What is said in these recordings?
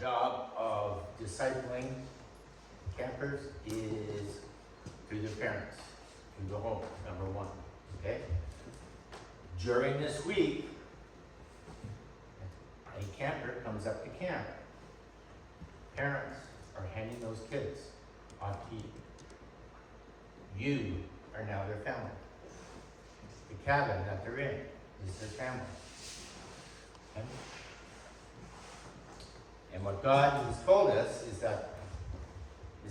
job of discipling campers is through their parents, through the home, number one, okay? During this week, a camper comes up to camp. Parents are handing those kids off to you. You are now their family. The cabin that they're in is their family. Okay? And what God has told us is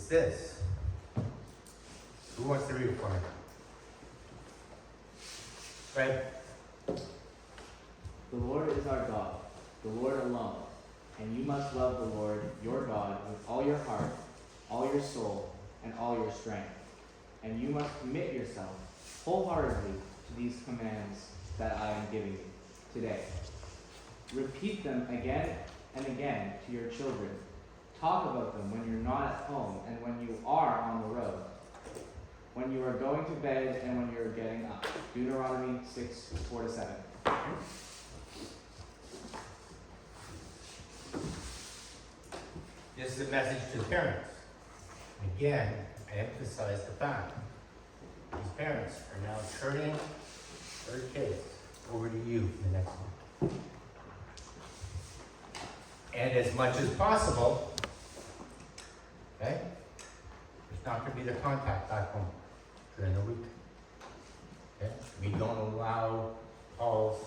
this. Who wants to read it for me? Fred? The Lord is our God, the Lord alone, and you must love the Lord your God with all your heart, all your soul, and all your strength. And you must commit yourself wholeheartedly to these commands that I am giving you today. Repeat them again and again to your children. Talk about them when you're not at home and when you are on the road, when you are going to bed and when you're getting up. Deuteronomy 6:4-7. This is a message to the parents. Again, I emphasize the fact these parents are now turning their kids over to you in the next month. And as much as possible, okay, there's not going to be the contact back home during the week. Okay? We don't allow calls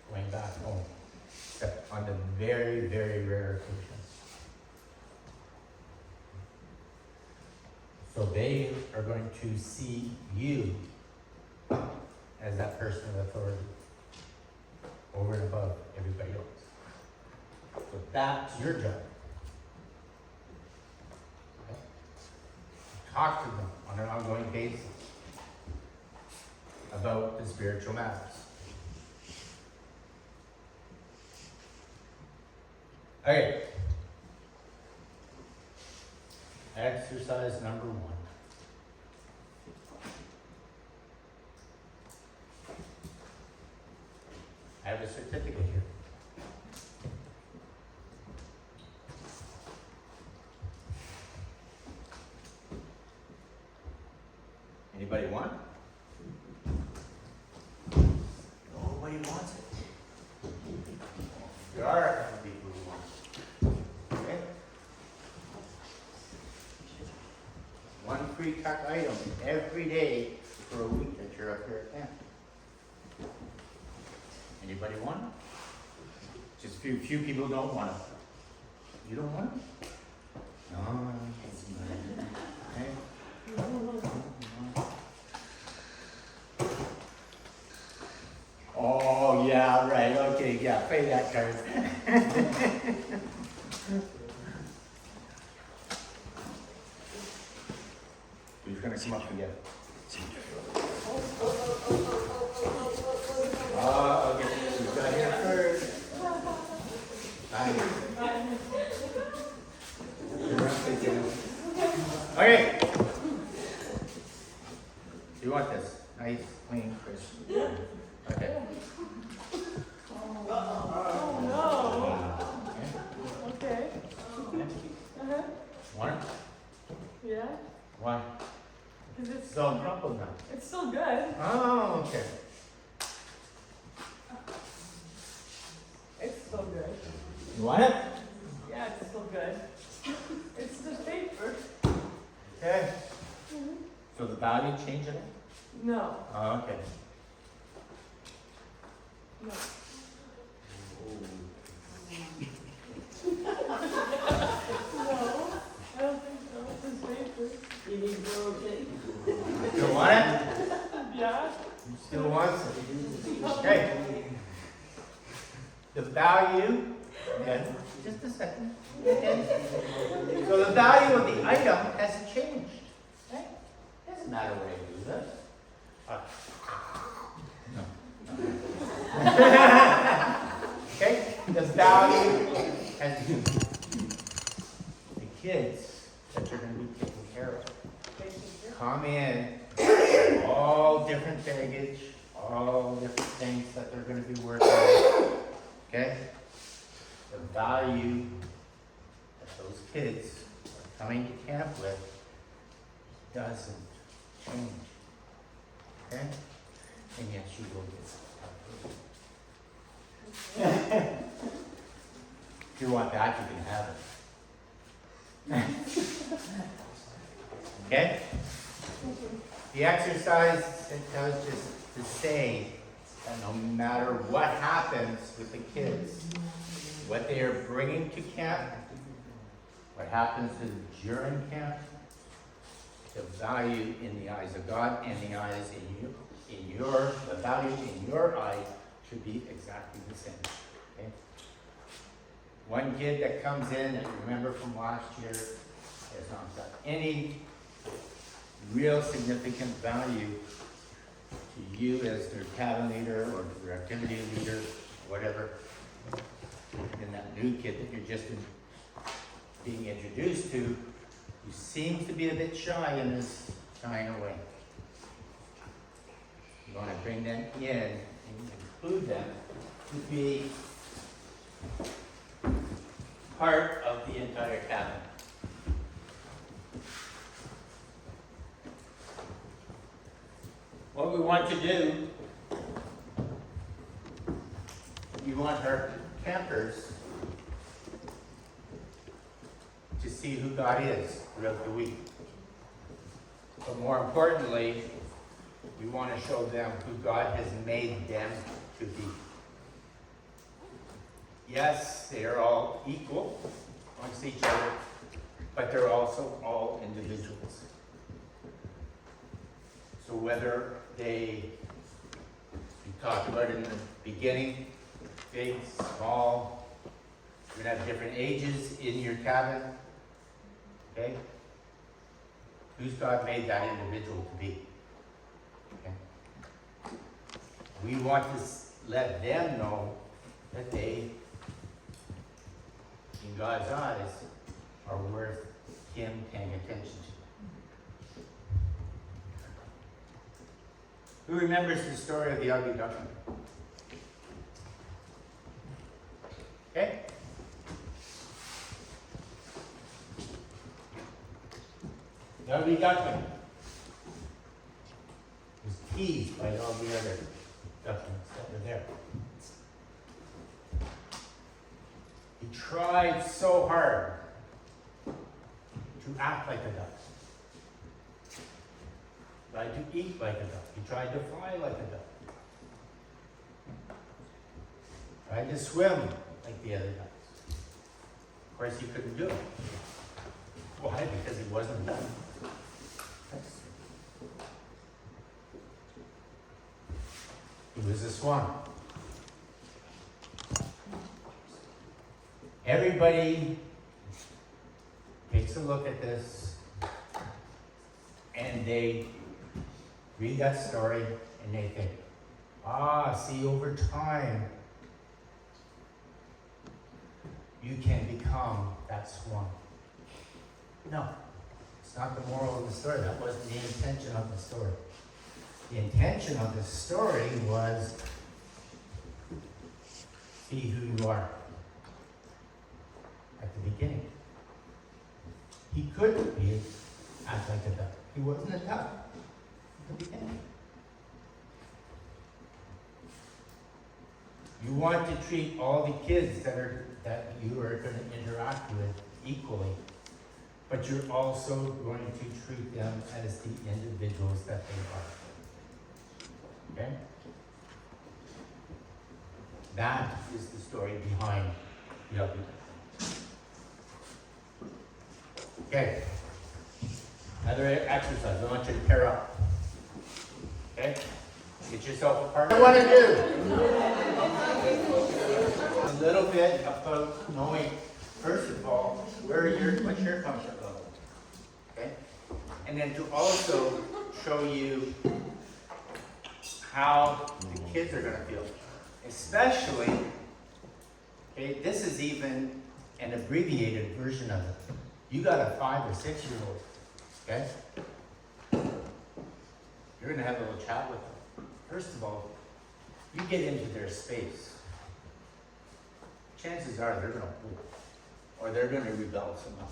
going back home, except on the very, very rare occasions. So they are going to see you as that person of authority over and above everybody else. So that's your job. Okay? Talk to them on an ongoing basis about the spiritual matters. Okay. Exercise number 1. I have a certificate here. Anybody want? Nobody wants it. There are a couple people who want it. Okay? One free tuck item every day for a week that you're up here at camp. Anybody want it? Just few people don't want it. You don't want it? No. Okay. Oh yeah, right. Okay, yeah. Pay that card. Who's gonna come up again? Okay. Who's got here first? Okay. You want this? Nice, clean, crisp. Okay. Okay. One? Yeah. One. Because it's So crumpled now. it's still good. Oh, okay. It's still good. You want it? Yeah, it's still good. It's the paper. Okay. So the value change it? No. Oh, okay. No. No. I don't think so. It's the paper. You need more, okay? You still want it? Yeah. You still want it? Okay. The value, then, just a second. Okay. So the value of the item hasn't changed. Okay? Doesn't matter where you do this. Okay? The value has changed. The kids that you're going to be taking care of come in, all different baggage, all different things that they're going to be working with. Okay? The value kids are coming to camp with doesn't change. Okay? And yes, you will get if you want that, you can have it. Okay? The exercise, it was just to say that no matter what happens with the kids, what they are bringing to camp, what happens to them during camp, the value in the eyes of God and the eyes the value in your eyes should be exactly the same. Okay? One kid that comes in that you remember from last year has not got any real significant value to you as their cabin leader or their activity leader, whatever. And that new kid that you're just being introduced to, who seems to be a bit shy and is shying away. You want to bring them in and include them to be part of the entire cabin. What we want to do, we want our campers to see who God is throughout the week. But more importantly, we want to show them who God has made them to be. Yes, they are all equal amongst each other, but they're also all individuals. So whether we talked about in the beginning, big, small, you're going to have different ages in your cabin, okay? Who's God made that individual to be? Okay? We want to let them know that they, in God's eyes, are worth Him paying attention to. Who remembers the story of the ugly duckling? Okay? The ugly duckling was teased by all the other ducklings that were there. He tried so hard to act like a duck. Tried to eat like a duck. He tried to fly like a duck. Tried to swim like the other ducks. Of course, he couldn't do it. Why? Because he wasn't a duck. He was a swan. Everybody takes a look at this and they read that story and they think, see, over time, you can become that swan. No, it's not the moral of the story. That wasn't the intention of the story. The intention of the story was see who you are at the beginning. He couldn't act like a duck. He wasn't a duck. You want to treat all the kids that you are going to interact with equally, but you're also going to treat them as the individuals that they are. Okay? That is the story behind the ugly duckling. Okay. Another exercise. I want you to pair up. Okay? Get yourself a partner. What do I want to do? A little bit about knowing, first of all, what's your comfort level. Okay? And then to also show you how the kids are going to feel. Especially, okay, this is even an abbreviated version of it. You got a 5 or 6 year old, okay? You're going to have a little chat with them. First of all, you get into their space. Chances are they're going to poop. Or or they're gonna rebel somehow.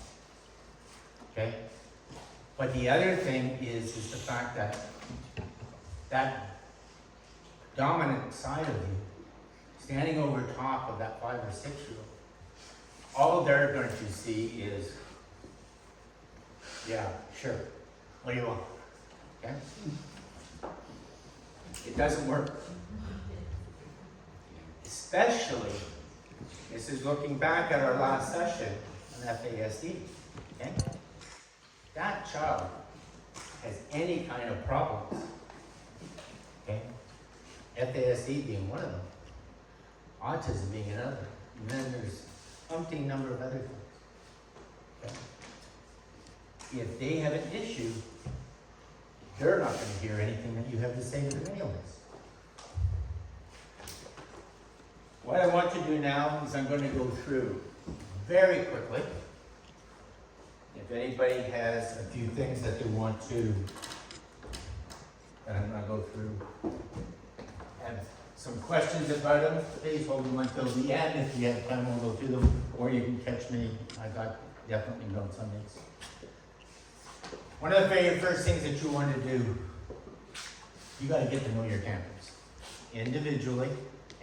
Okay? But the other thing is the fact that that dominant side of you, standing over top of that 5 or 6-year-old, all they're going to see is, yeah, sure, what do you want? Okay? It doesn't work. Especially, this is looking back at our last session on FASD, okay? That child has any kind of problems, okay? FASD being one of them, autism being another, and then there's umpteen number of other things, okay? If they have an issue, they're not gonna hear anything that you have to say to them anyways. What I want to do now is I'm going to go through very quickly. If anybody has a few things that they want to, and I'm going to go through, have some questions about them, please hold them until the end. If you have time, we'll go through them, or you can catch me. I got definitely notes on these. One of the very first things that you want to do, you got to get to know your campers, individually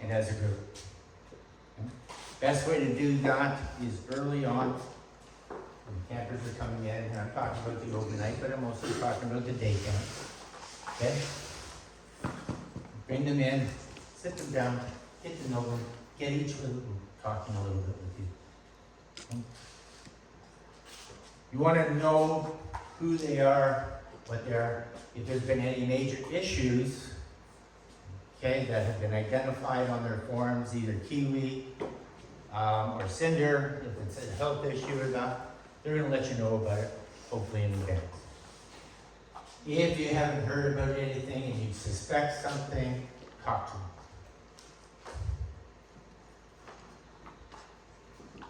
and as a group. Best way to do that is early on, when campers are coming in, and I'm talking about the overnight, but I'm also talking about the day camp. Okay? Bring them in, sit them down, get to know them, get each of them talking a little bit with you. Okay? You want to know who they are, what they are, if there's been any major issues, okay, that have been identified on their forms, either Kiwi, or Cinder, if it's a health issue or not, they're going to let you know about it, hopefully in advance. If you haven't heard about anything and you suspect something, talk to them.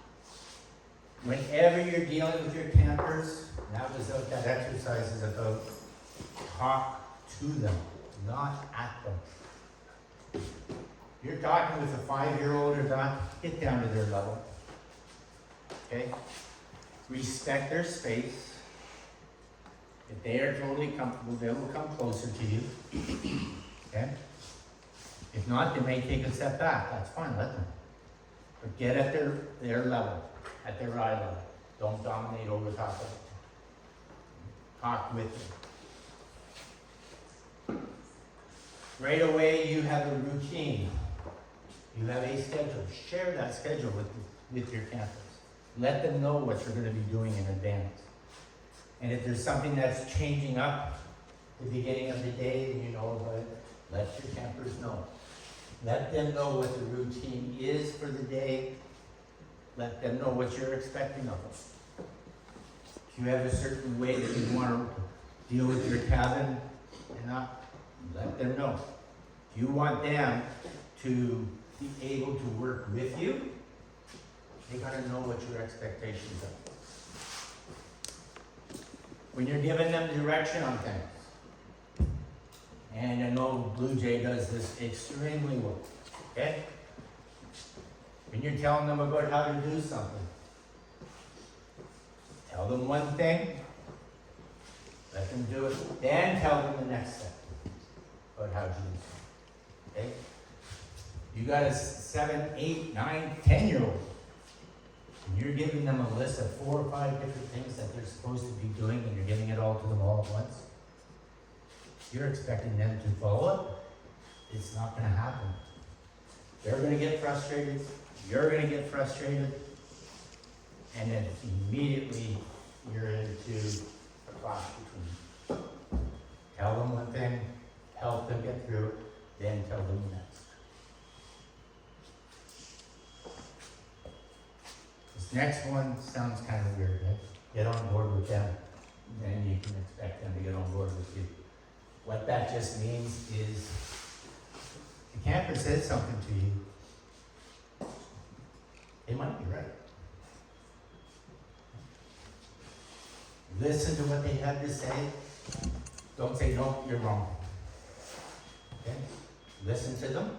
Whenever you're dealing with your campers, that exercise is about talk to them, not at them. You're talking with a 5-year-old or not, get down to their level. Okay? Respect their space. If they are totally comfortable, they will come closer to you. Okay? If not, they may take a step back. That's fine, let them. But get at their level, at their eye level. Don't dominate over top of them. Talk with them. Right away, you have a routine. You have a schedule. Share that schedule with your campers. Let them know what you're going to be doing in advance. And if there's something that's changing up at the beginning of the day and you know about it, let your campers know. Let them know what the routine is for the day. Let them know what you're expecting of them. If you have a certain way that you want to deal with your cabin and not, let them know. If you want them to be able to work with you, they gotta know what your expectations are. When you're giving them direction on things, and I know Blue Jay does this extremely well, okay? When you're telling them about how to do something, tell them one thing, let them do it, then tell them the next step about how to do something, okay? You got a 7, 8, 9, 10-year-old, and you're giving them a list of 4 or 5 different things that they're supposed to be doing, and you're giving it all to them all at once. You're expecting them to follow it. It's not going to happen. They're going to get frustrated. You're going to get frustrated. And then immediately you're into a clash between you. Tell them one thing, help them get through it, then tell them the next. This next one sounds kind of weird, right? Get on board with them. Then you can expect them to get on board with you. What that just means is the camper says something to you, they might be right. Listen to what they have to say. Don't say, no, you're wrong. Okay? Listen to them.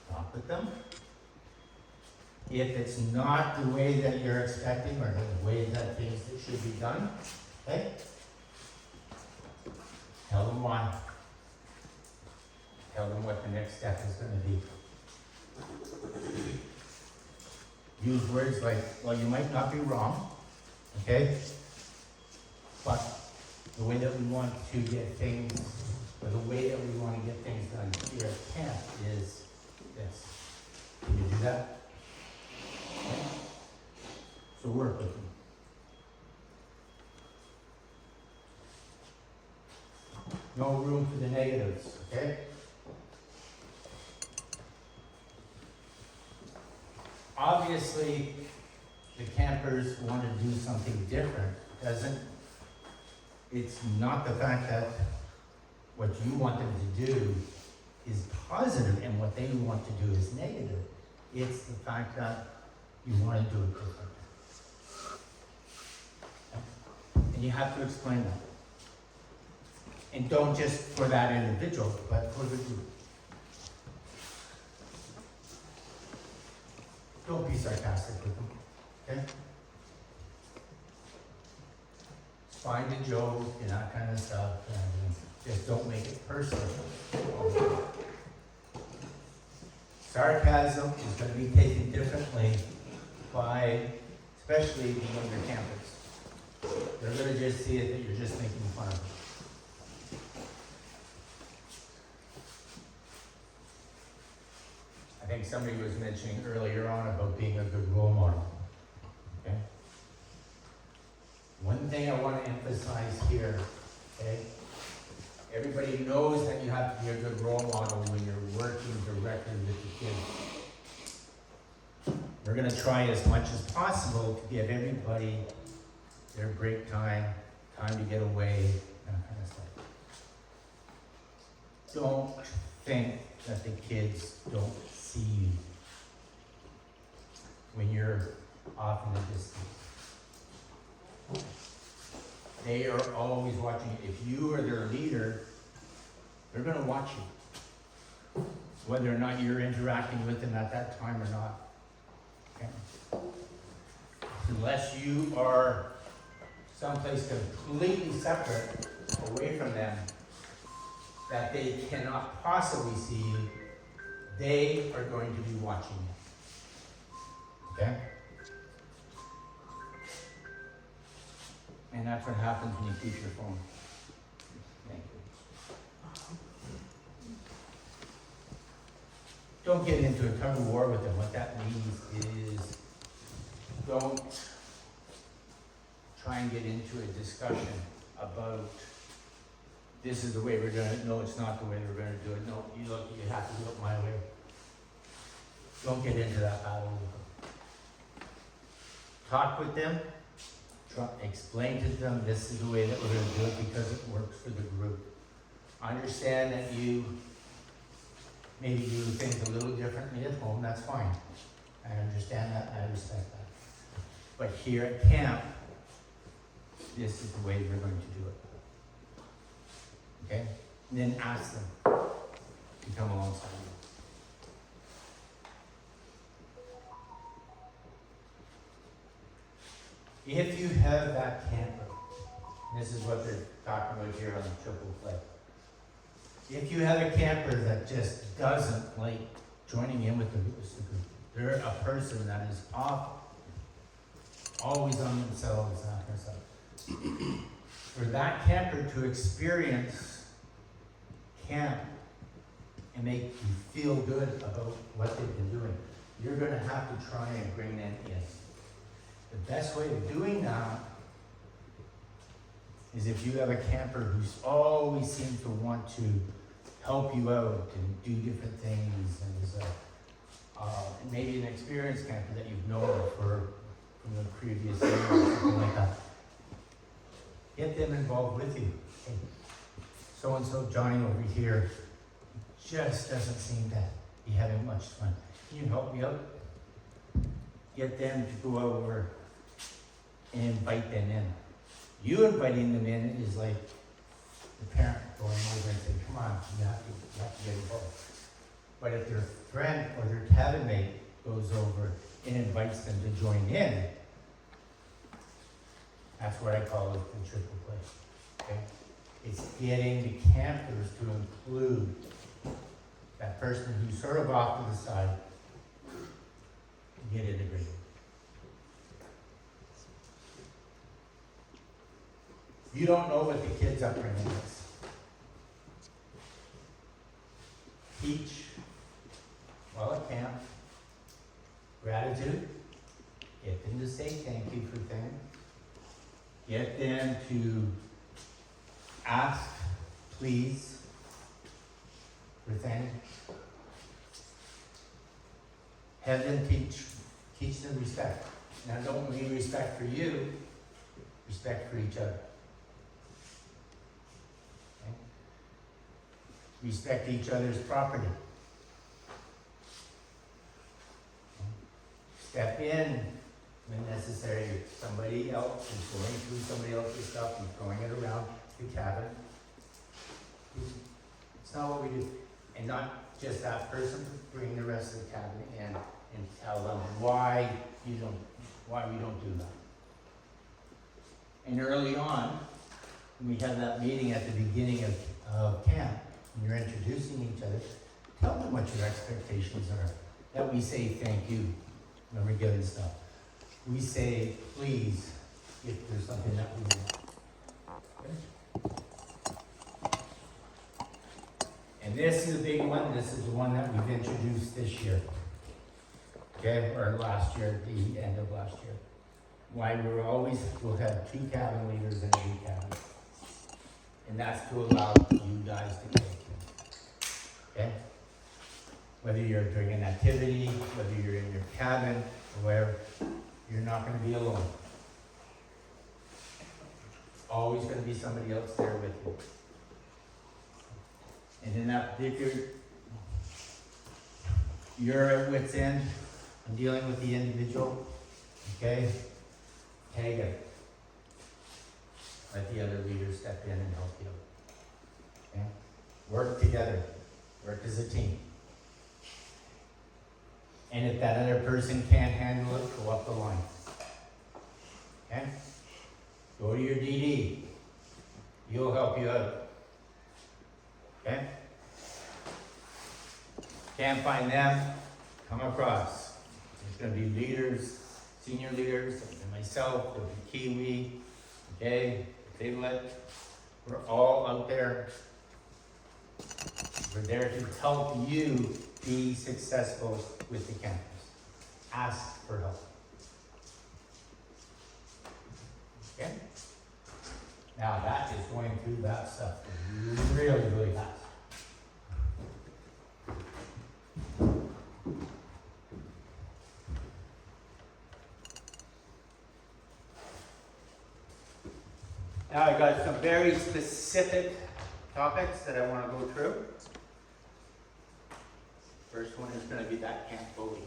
Talk with them. If it's not the way that you're expecting or the way that things that should be done, okay? Tell them why. Tell them what the next step is gonna be. Use words like, well, you might not be wrong, okay? But the way that we want to get things, or the way that we want to get things done here at camp is this. Can you do that? Okay. So work with them. No room for the negatives, okay? Obviously, the campers want to do something different, doesn't? It's not the fact that what you want them to do is positive and what they want to do is negative. It's the fact that you want to do it different. And you have to explain that. And don't just for that individual, but for the group. Don't be sarcastic with them, okay? Find a joke and that kind of stuff, and just don't make it personal. Sarcasm is going to be taken differently by, especially the younger campers. They're going to just see it that you're just making fun of them. I think somebody was mentioning earlier on about being a good role model. Okay? One thing I want to emphasize here, okay? Everybody knows that you have to be a good role model when you're working directly with the kids. We're going to try as much as possible to give everybody their break time, time to get away, that kind of stuff. Don't think that the kids don't see you when you're off in the distance. They are always watching you. If you are their leader, they're going to watch you, whether or not you're interacting with them at that time or not. Okay? Unless you are someplace completely separate, away from them, that they cannot possibly see you, they are going to be watching you. Okay? And that's what happens when you keep your phone. Thank you. Don't get into a tug of war with them. What that means is don't try and get into a discussion about this is the way we're going to, no, it's not the way we're going to do it. No, you look, you have to do it my way. Don't get into that battle with them. Talk with them. Explain to them this is the way that we're going to do it because it works for the group. Understand that you maybe do things a little differently at home, that's fine. I understand that, I respect that. But here at camp, this is the way we're going to do it. Okay? And then ask them to come alongside you. If you have that camper, and this is what they're talking about here on the triple flight. If you have a camper that just doesn't like joining in with the group, they're a person that is always on themselves, that kind of stuff. For that camper to experience camp and make you feel good about what they've been doing, you're going to have to try and bring them in. The best way of doing that is if you have a camper who's always seems to want to help you out and do different things, and is maybe an experienced camper that you've known from the previous years or something like that. Get them involved with you. Hey, so-and-so Johnny over here just doesn't seem to be having much fun. Can you help me out? Get them to go over and invite them in. You inviting them in is like the parent going over and saying, come on, you have to get involved. But if their friend or their cabin mate goes over and invites them to join in, that's what I call the triple play, okay? It's getting the campers to include that person who's sort of off to the side, get it agreed. You don't know what the kids' upbringing is. Teach, well, at camp, gratitude, get them to say thank you for things, get them to ask, please, for things. Have them teach them respect. Now, don't mean respect for you, respect for each other. Okay? Respect each other's property. Okay? Step in when necessary. If somebody else is going through somebody else's stuff and throwing it around the cabin. It's not what we do. And not just that person, bring the rest of the cabin in and tell them why we don't do that. And early on, when we have that meeting at the beginning of camp, when you're introducing each other, tell them what your expectations are. That we say thank you when we're giving stuff. We say please if there's something that we want. Okay? And this is a big one. This is the one that we've introduced this year. Okay, or last year, at the end of last year. Why we'll have 2 cabin leaders in every cabin. And that's to allow you guys to take it. Okay? Whether you're doing an activity, whether you're in your cabin, or wherever, you're not going to be alone. Always going to be somebody else there with you. And in that particular, you're at wit's end, I'm dealing with the individual, okay? Tag it. Let the other leaders step in and help you. Okay? Work together. Work as a team. And if that other person can't handle it, go up the line. Okay? Go to your DD. He'll help you out. Okay? Can't find them, come across. There's going to be leaders, senior leaders, and myself, there'll be Kiwi, okay, Piglet. We're all out there. We're there to help you be successful with the campus. Ask for help. Okay? Now that is going through that stuff really, really fast. Now I got some very specific topics that I want to go through. First one is going to be that camp bully.